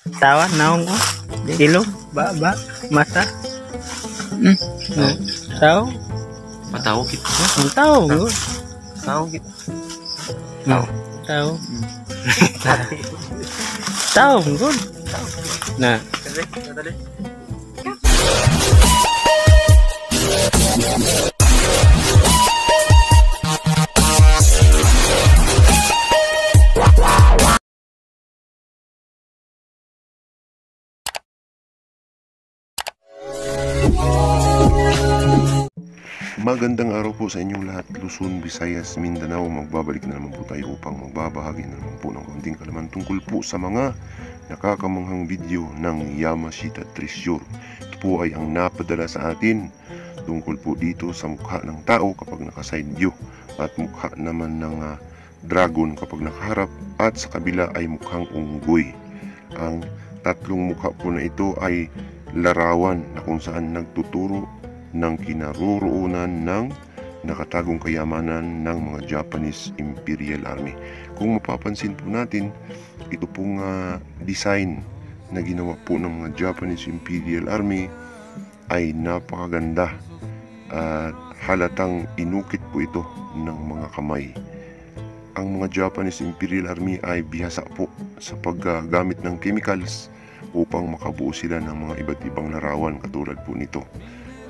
Tawa, naong ko. Ilong, ba, mata. Tao. Matawo kita. Ang tao, go. Tao kita. Tao. Tao, good. Na. Dali. Magandang araw po sa inyong lahat, Luzon, Visayas, Mindanao. Magbabalik na naman po tayo upang magbabahagi na naman po ng konting kalaman tungkol po sa mga nakakamanghang video ng Yamashita Treasure. Ito po ay ang napadala sa atin tungkol po dito sa mukha ng tao kapag naka-side view at mukha naman ng dragon kapag nakaharap, at sa kabila ay mukhang unggoy. Ang tatlong mukha po na ito ay larawan na kung saan nagtuturo ng kinaroroonan ng nakatagong kayamanan ng mga Japanese Imperial Army. Kung mapapansin po natin, ito pong design na ginawa po ng mga Japanese Imperial Army ay napakaganda at halatang inukit po ito ng mga kamay. Ang mga Japanese Imperial Army ay bihasa po sa paggamit ng chemicals upang makabuo sila ng mga iba't ibang larawan katulad po nito.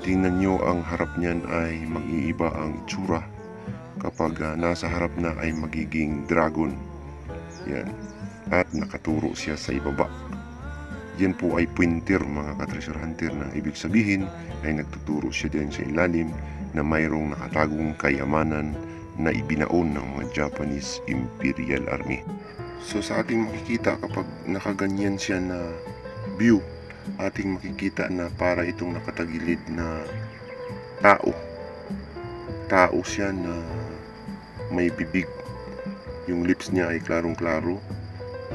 Tingnan nyo, ang harap niyan ay mag-iiba ang itsura. Kapag nasa harap na ay magiging dragon. Yan. At nakaturo siya sa ibaba. Yan po ay pointer, mga ka-treasure hunter, na ibig sabihin ay nagtuturo siya din sa ilalim na mayroong nakatagong kayamanan na ibinaon ng mga Japanese Imperial Army. So sa ating makikita, kapag nakaganyan siya na view, ating makikita na para itong nakatagilid na tao siya na may bibig. Yung lips niya ay klarong-klaro,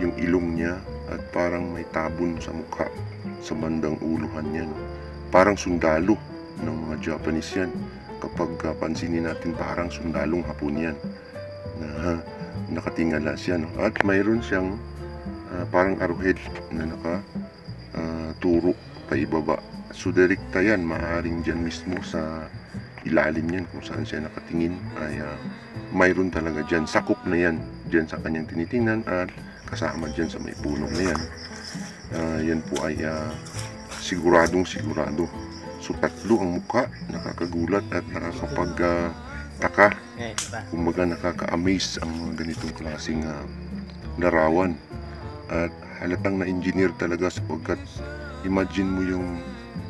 yung ilong niya, at parang may tabon sa mukha sa bandang uluhan niya. Parang sundalo ng mga Japanese yan. Kapag pansinin natin, parang sundalong Hapon yan na nakatingala siya, no? At mayroon siyang parang arrowhead na turo pa ibaba. So direkta yan, maaaring dyan mismo sa ilalim yan kung saan siya nakatingin ay mayroon talaga dyan, sakop na yan dyan sa kanyang tinitingnan, at kasama dyan sa may puno na yan. Yan po ay siguradong sigurado. So tatlo ang mukha, nakakagulat at nakakapagtaka, kumbaga nakaka-amaze ang mga ganitong klaseng larawan. At halatang na-engineer talaga, sapagkat imagine mo yung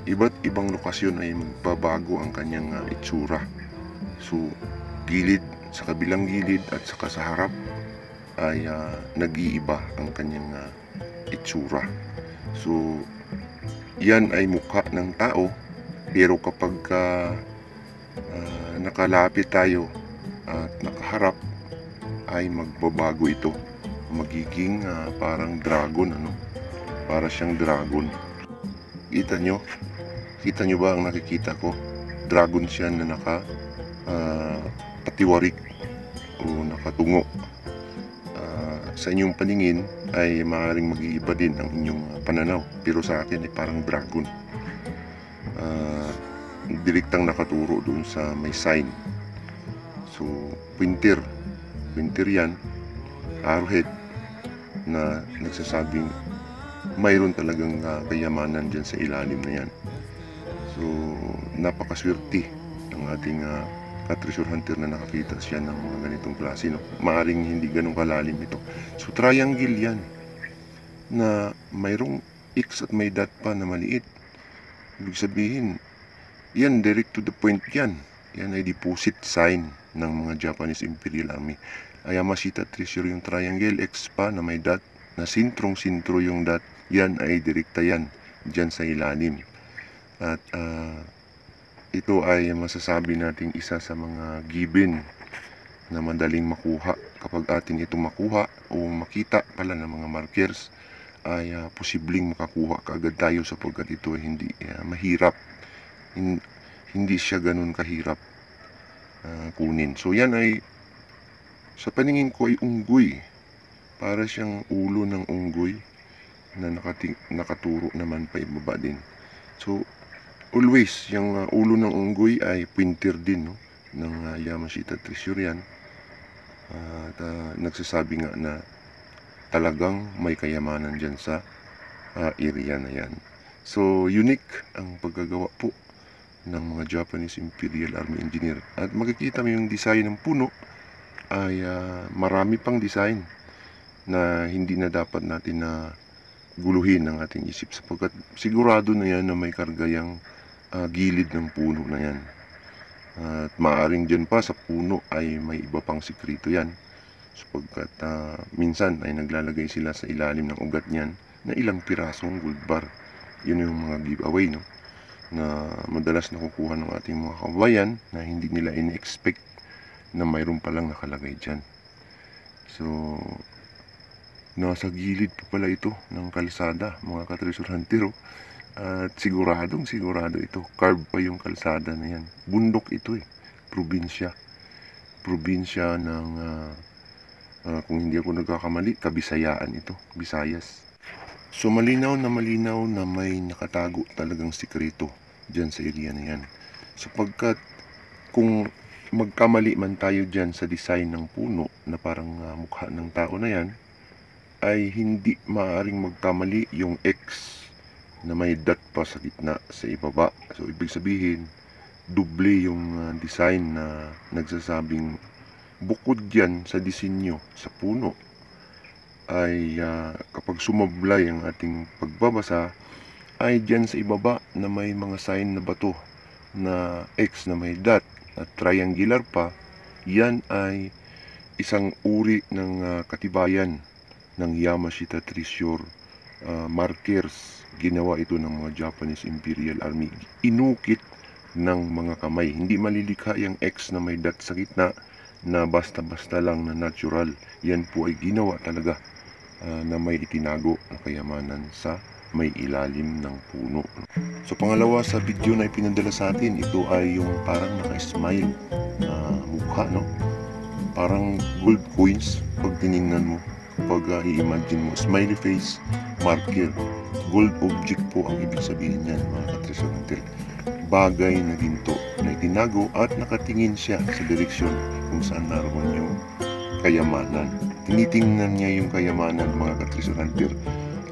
iba't ibang lokasyon ay magbabago ang kanyang itsura. So gilid, sa kabilang gilid at saka sa harap ay nag-iiba ang kanyang itsura. So yan ay mukha ng tao, pero kapag nakalapit tayo at nakaharap ay magbabago ito, magiging parang dragon, para siyang dragon. Kita nyo ba ang nakikita ko? Dragon siya na patiwarik o nakatungo. Sa inyong paningin ay maaaring mag-iiba din ang inyong pananaw, pero sa akin ay parang dragon. Direktang nakaturo doon sa may sign. So pointer yan, arrowhead, na nagsasabing mayroon talagang kayamanan dyan sa ilalim na yan. So napakaswerte ng ating treasure hunter na nakakita siya ng mga ganitong klase, no? Maaring hindi ganun kalalim ito. So triangle yan na mayroong X at may dot pa na maliit. Ibig sabihin, yan direct to the point yan. Yan ay deposit sign ng mga Japanese Imperial Army. Yamashita Treasure yung triangle, X pa na may dot, na sintrong-sintro yung dot, yan ay direkta yan dyan sa ilalim. At ito ay masasabi nating isa sa mga given na madaling makuha. Kapag atin ito makuha o makita pala ng mga markers, ay posibleng makakuha kaagad tayo, sapagkat ito ay hindi mahirap, hindi siya ganun kahirap kunin. So yan ay, sa paningin ko, ay unggoy. Para siyang ulo ng unggoy na nakaturo naman pa ibaba din. So always yung ulo ng unggoy ay pointer din, no, ng Yamashita Treasure yan. At nagsasabi nga na talagang may kayamanan dyan sa area na yan. So unique ang pagkagawa po ng mga Japanese Imperial Army Engineer. At makikita mo yung design ng puno ay marami pang design na hindi na dapat natin na guluhin ng ating isip, sapagkat sigurado na yan na may kargayang gilid ng puno na yan. At maaaring dyan pa sa puno ay may iba pang sikreto yan, sapagkat minsan ay naglalagay sila sa ilalim ng ugat niyan na ilang pirasong gold bar. Yun yung mga giveaway, no, na madalas nakukuha ng ating mga kabayan na hindi nila in-expect na mayroon palang nakalagay dyan. So nasa gilid pa pala ito ng kalsada, mga ka-treasure hunter. At sigurado ito, carved pa yung kalsada na yan. Bundok ito probinsya ng kung hindi ako nagkakamali, Kabisayaan ito, Visayas. So malinaw na may nakatago talagang sikreto dyan sa area na yan, sapagkat kung magkamali man tayo dyan sa design ng puno na parang mukha ng tao na yan, ay hindi maaaring magkamali yung X na may dot pa sa gitna sa ibaba. So ibig sabihin, doble yung design na nagsasabing bukod yan sa disenyo sa puno ay kapag sumablay ang ating pagbabasa ay dyan sa ibaba na may mga sign na bato na X na may dot at triangular pa, yan ay isang uri ng katibayan ng Yamashita Treasure markers. Ginawa ito ng mga Japanese Imperial Army. Inukit ng mga kamay. Hindi malilikha yung X na may dot sa gitna na basta-basta lang na natural. Yan po ay ginawa talaga na may itinago na kayamanan sa may ilalim ng puno. So pangalawa sa video na ipinadala sa atin, ito ay yung parang naka-smile na mukha, no? Parang gold coins pag tiningnan mo. Pag i-imagine mo, smiley face, marker, gold object po ang ibig sabihin niyan, mga ka-treasure hunter. Bagay na ginto na itinago at nakatingin siya sa direksyon kung saan naroon yung kayamanan. Tinitingnan niya yung kayamanan, mga ka-treasure hunter.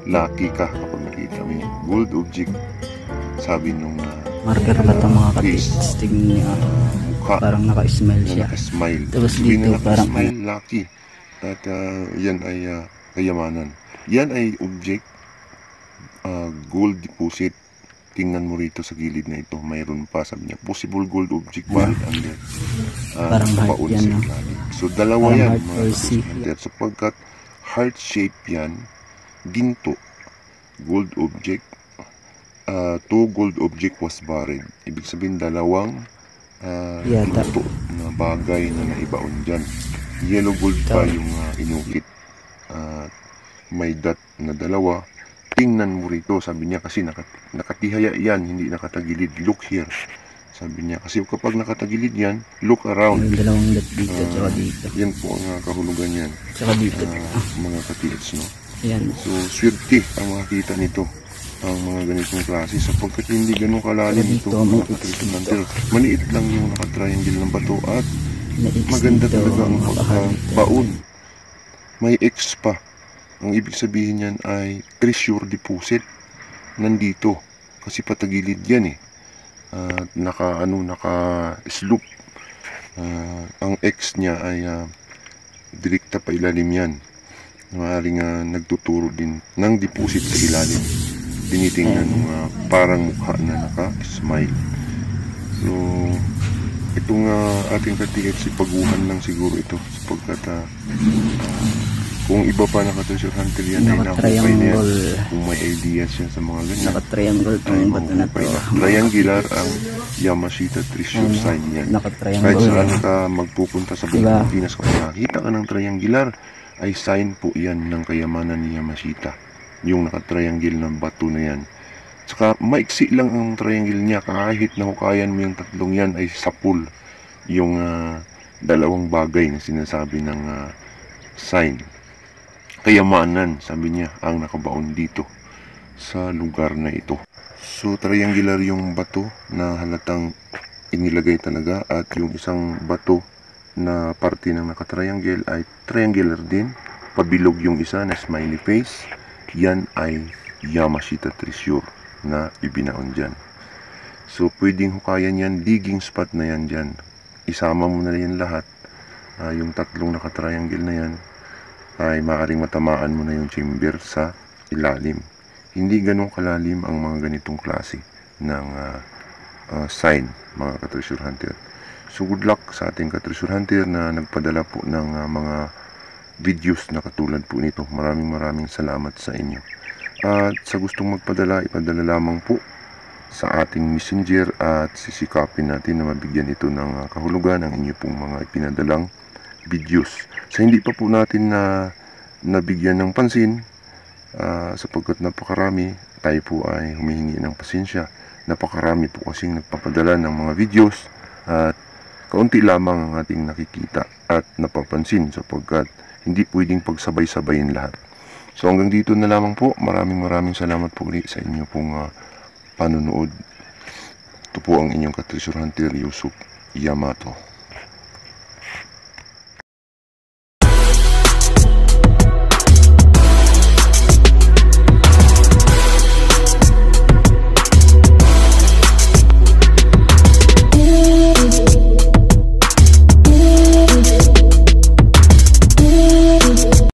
Lucky ka kapag nakita mo yung gold object. Sabi nung marker ba ito, mga ka-treasure? Tingnan niya, parang naka-smile siya. Naka-smile. Tapos dito parang lucky. At yan ay kayamanan. Yan ay object, gold deposit. Tingnan mo rito sa gilid na ito, mayroon pa, sabi niya, possible gold object buried under parang heart yan, no? So dalawa parang yan, mga hunter, sapagkat heart shape yan, ginto, gold object, two gold object was buried. Ibig sabihin dalawang ginto na bagay na naibaon dyan. Yellow gold pa yung inukit. May dot na dalawa. Tingnan mo rito, sabi niya, kasi nakatihaya yan, hindi nakatagilid. Look here, sabi niya, kasi kapag nakatagilid yan, look around. May dalawang dot dito, tsaka dito. Yan po ang kahulugan yan, tsaka dito, mga ka-tiits, no? yan. So swerte ang makikita nito, ang mga ganitong klase, sapagkat hindi ganun kalalim ito, mga ka-treasure hunter. Maliit lang yung nakatriangle ng bato at maganda talaga ang pagkabaon. May X pa. Ang ibig sabihin yan ay treasure deposit. Nandito. Kasi patagilid yan naka-slope. Ang X niya ay direkta pa ilalim yan. Maaaring nagtuturo din ng deposit sa ilalim. Tinitingnan parang mukha na naka-smile. So itong ating ka-tiits, paguhan lang siguro ito, sapagkat kung iba pa naka-treasure hunter yan ay nakukay na yan. Kung may ideas yan sa mga ganyan, naka-triangle ay mahukay na. Triangular ang Yamashita Treasure sign yan. Kahit saan ka magpupunta sa Pilipinas, kung nakita ka ng triangular, ay sign po yan ng kayamanan ni Yamashita. Yung naka-triangle ng bato na yan. Saka maiksi lang ang triangle niya, kahit nahukayan mo yung tatlong yan ay sapul yung dalawang bagay na sinasabi ng sign. Kayamanan, sabi niya, ang nakabaon dito. sa lugar na ito. So triangular yung bato na halatang inilagay talaga, at yung isang bato na parte ng nakatriangle ay triangular din. Pabilog yung isa na smiley face. Yan ay Yamashita treasure na ibinaon dyan. So pwedeng hukayan yan, digging spot na yan dyan. Isama mo na yan lahat. Yung tatlong nakatriangle na yan ay maaaring matamaan mo na yung chamber sa ilalim. Hindi ganun kalalim ang mga ganitong klase ng sign, mga ka-treasure hunter. So good luck sa ating ka-treasure hunter na nagpadala po ng mga videos na katulad po nito. Maraming salamat sa inyo. At sa gustong magpadala, ipadala lamang po sa ating messenger at sisikapin natin na mabigyan ito ng kahulugan ang inyo pong mga ipinadalang videos. Sa hindi pa po natin na nabigyan ng pansin, sapagkat napakarami, tayo po ay humihingi ng pasensya. Napakarami po kasing nagpapadala ng mga videos at kaunti lamang ang ating nakikita at napapansin, sapagkat hindi pwedeng pagsabay-sabayin lahat. So hanggang dito na lamang po. Maraming salamat po ulit sa inyo pong panunood. Ito po ang inyong ka-treasure hunter, Yusuf Yamato.